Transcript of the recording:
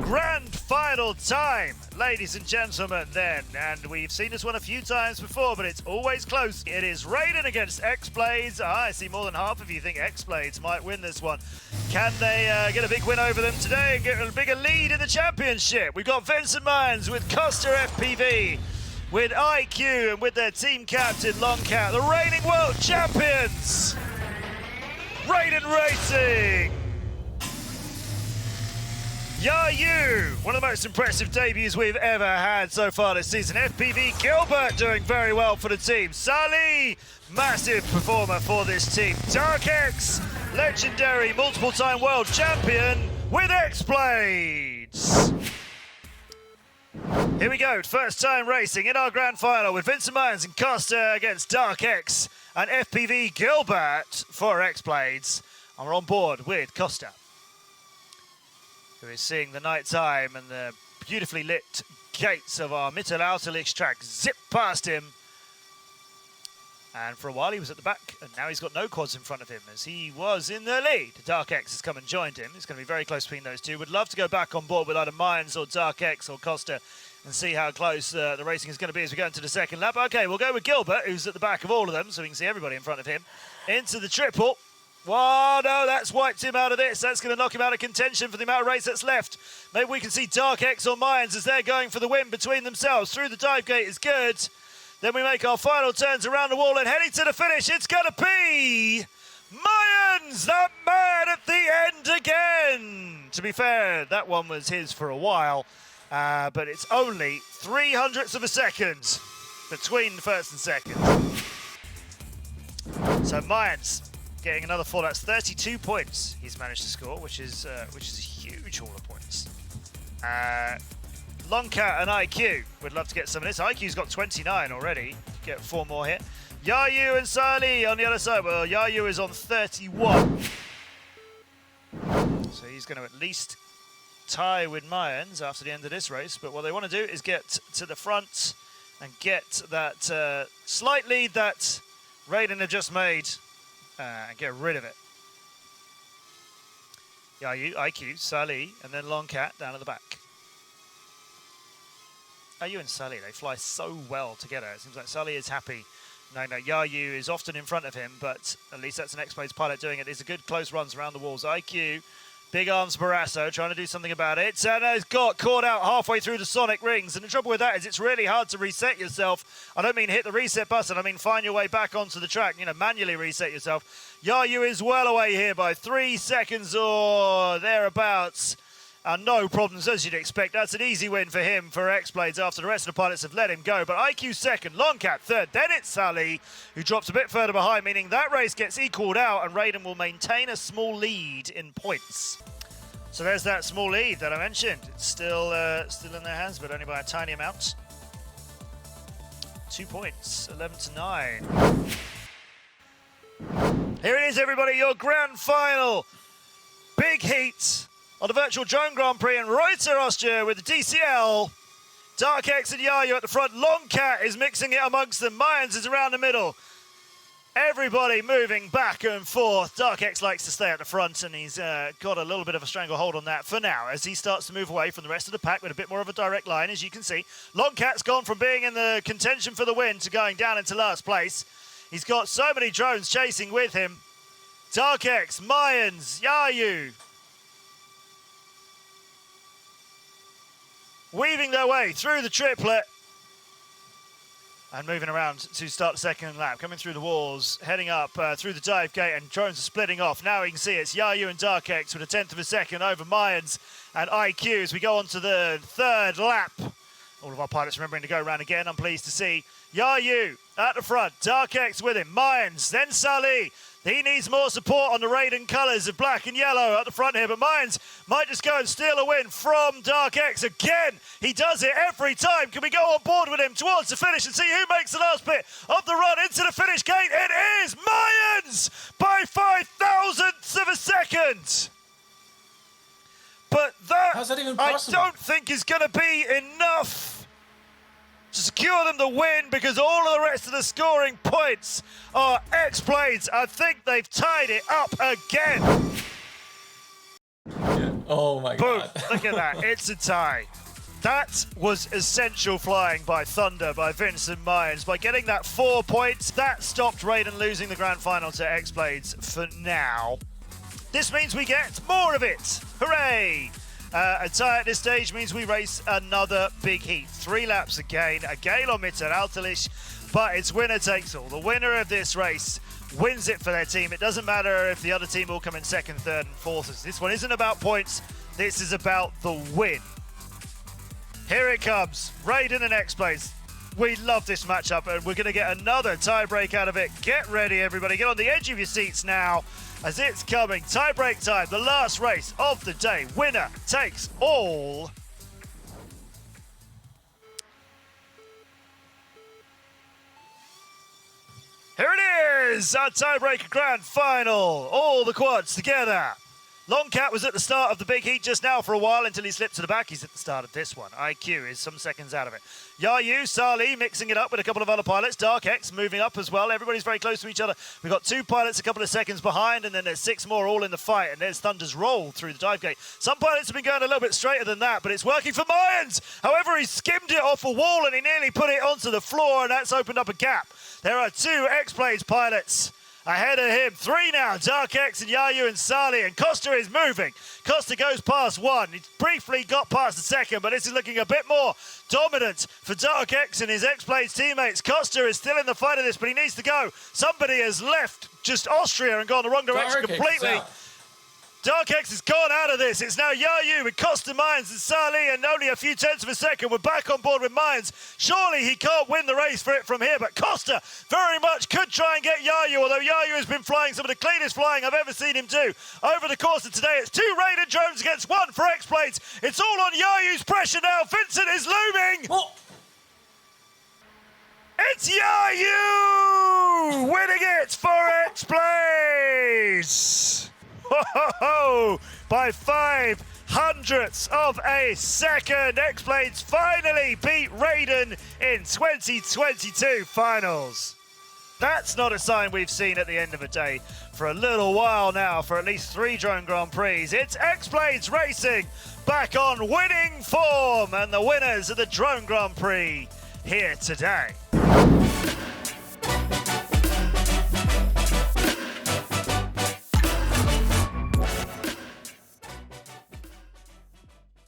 Grand final time, ladies and gentlemen, then. And we've seen this one a few times before, but it's always close. It is Raiden against XBLADES. I see more than half of you think XBLADES might win this one. Can they get a big win over them today and get a bigger lead in the championship? We've got Vincent Myers with Costa FPV, with IQ, and with their team captain, Longcat, the reigning world champions, Raiden Racing. Yayu, one of the most impressive debuts we've ever had so far this season. FPV Gilbert doing very well for the team. Salih, massive performer for this team. DarkX, legendary multiple-time world champion with XBLADES. Here we go, first time racing in our grand final with Vincent Myers and Costa against DarkX and FPV Gilbert for XBLADES. And we're on board with Costa, who is seeing the night time and the beautifully lit gates of our Mittelauterlich track zip past him. And for a while he was at the back, and now he's got no quads in front of him as he was in the lead. DarkX has come and joined him. It's going to be very close between those two. Would love to go back on board with either Myers or DarkX or Costa and see how close the racing is going to be as we go into the second lap. Okay, we'll go with Gilbert, who's at the back of all of them, so we can see everybody in front of him. Into the triple. Well, no, that's wiped him out of this. That's going to knock him out of contention for the amount of race that's left. Maybe we can see DarkX or Myers as they're going for the win between themselves. Through the dive gate is good. Then we make our final turns around the wall and heading to the finish. It's going to be Myers, that man at the end again. To be fair, that one was his for a while, but it's only 0.03 of a second between first and second. So Myers getting another 4, that's 32 points he's managed to score, which is a huge haul of points. Longcat and IQ would love to get some of this. IQ's got 29 already, get 4 more here. Yayu and Salih on the other side. Well, Yayu is on 31. So he's going to at least tie with Myers after the end of this race, but what they want to do is get to the front and get that slight lead that Raiden have just made and get rid of it. Yayu, IQ, Salih, and then Longcat down at the back. Yayu and Salih, they fly so well together. It seems like Salih is happy. No, Yayu is often in front of him, but at least that's an XBLADES pilot doing it. These are good close runs around the walls. IQ, big arms Barrasso, trying to do something about it. And has got caught out halfway through the sonic rings. And the trouble with that is it's really hard to reset yourself. I don't mean hit the reset button. I mean find your way back onto the track. You know, manually reset yourself. Yayu is well away here by 3 seconds or thereabouts. And no problems as you'd expect. That's an easy win for him, for XBLADES, after the rest of the pilots have let him go. But IQ second, Longcat third, then it's Salih, who drops a bit further behind, meaning that race gets equaled out and Raiden will maintain a small lead in points. So there's that small lead that I mentioned. It's still in their hands, but only by a tiny amount. 2 points, 11-9. Here it is, everybody, your grand final. Big heat on the virtual drone Grand Prix in Reutte, Austria, with the DCL. DarkX and Yayu at the front. Longcat is mixing it amongst them. Myers is around the middle. Everybody moving back and forth. DarkX likes to stay at the front, and he's got a little bit of a stranglehold on that for now as he starts to move away from the rest of the pack with a bit more of a direct line, as you can see. Longcat's gone from being in the contention for the win to going down into last place. He's got so many drones chasing with him. DarkX, Myers, Yayu, weaving their way through the triplet and moving around to start the second lap. Coming through the walls, heading up through the dive gate, and drones are splitting off. Now we can see it's Yayu and DarkX with a 1/10 of a second over Myers and IQ as we go on to the third lap. All of our pilots remembering to go around again, I'm pleased to see. Yayu at the front, DarkX with him, Myers, then Salih. He needs more support on the Raiden colours of black and yellow at the front here, but Myers might just go and steal a win from DarkX again. He does it every time. Can we go on board with him towards the finish and see who makes the last bit of the run into the finish gate? It is Myers by 0.005 of a second. But that, how's that even possible? I don't think is going to be enough to secure them the win, because all of the rest of the scoring points are XBLADES. I think they've tied it up again. Yeah. Oh my Boom, god. look at that, it's a tie. That was essential flying by Thunder, by Vincent Myers. By getting that 4 points, that stopped Raiden losing the grand final to XBLADES for now. This means we get more of it. Hooray! A tie at this stage means we race another big heat. 3 laps again, a Gale on Mitte Altelish, but it's winner takes all. The winner of this race wins it for their team. It doesn't matter if the other team will come in second, third, and fourth. This one isn't about points, this is about the win. Here it comes, Raiden and XBLADES. We love this matchup, and we're going to get another tiebreak out of it. Get ready, everybody. Get on the edge of your seats now, as it's coming. Tiebreak time, the last race of the day. Winner takes all. Here it is, our tiebreaker grand final. All the quads together. Longcat was at the start of the big heat just now for a while until he slipped to the back. He's at the start of this one. IQ is some seconds out of it. Yayu, Sali mixing it up with a couple of other pilots. Dark X moving up as well. Everybody's very close to each other. We've got 2 pilots a couple of seconds behind, and then there's 6 more all in the fight. And there's Thunder's roll through the dive gate. Some pilots have been going a little bit straighter than that, but it's working for Mayans. However, he skimmed it off a wall and he nearly put it onto the floor, and that's opened up a gap. There are 2 XBLADES pilots ahead of him. 3 now, Dark X and Yayu and Sali, and Costa is moving. Costa goes past 1. He briefly got past the second, but this is looking a bit more dominant for Dark X and his XBLADES teammates. Costa is still in the fight of this, but he needs to go. Somebody has left just Austria and gone the wrong direction completely. Dark X has gone out of this. It's now Yayu with Costa, Mines and Sali, and only a few tenths of a second. We're back on board with Mines. Surely he can't win the race for it from here, but Costa very much could try and get Yayu, although Yayu has been flying some of the cleanest flying I've ever seen him do over the course of today. It's 2 Raiden drones against 1 for XBLADES. It's all on Yayu's pressure now. Vincent is looming. Oh. It's Yayu winning it for XBLADES. Ho, by 0.05 of a second. XBLADES finally beat Raiden in 2022 finals. That's not a sign we've seen at the end of a day for a little while now, for at least 3 Drone Grand Prix. It's XBLADES Racing back on winning form, and the winners of the Drone Grand Prix here today.